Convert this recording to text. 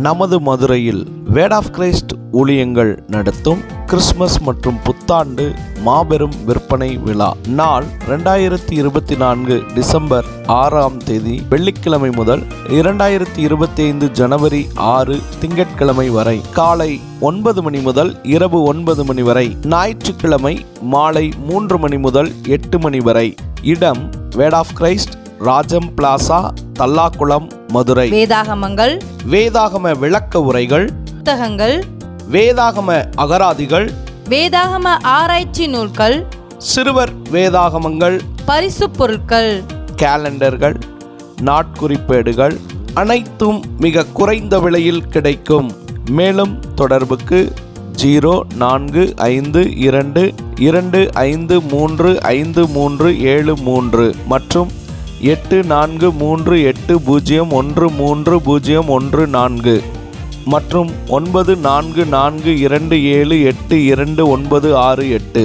நமது மதுரையில் word of Christ ஊழியங்கள் நடத்தும் கிறிஸ்மஸ் மற்றும் புத்தாண்டு மாபெரும் விற்பனை விழா நாள் 2024 டிசம்பர் 6ஆம் தேதி வெள்ளிக்கிழமை முதல் 2025 ஜனவரி 6 திங்கட்கிழமை வரை காலை 9 மணி முதல் இரவு 9 மணி வரை, ஞாயிற்றுக்கிழமை மாலை 3 மணி முதல் 8 மணி வரை. இடம் Word of Christ, Rajam plaza, Tallakulam, Madurai. வேதாகமங்கள், வேதாகம விளக்க உரைகள், புத்தகங்கள், வேதாகம அகராதிகள், வேதாகம ஆராய்ச்சி நூல்கள், சிறுவர் வேதாகமங்கள், பரிசு பொருட்கள், கேலண்டர்கள், நாட்குறிப்பேடுகள் அனைத்தும் மிக குறைந்த விலையில் கிடைக்கும். மேலும் தொடர்புக்கு 045225353373 மற்றும் 8438013014 மற்றும் 944278229668.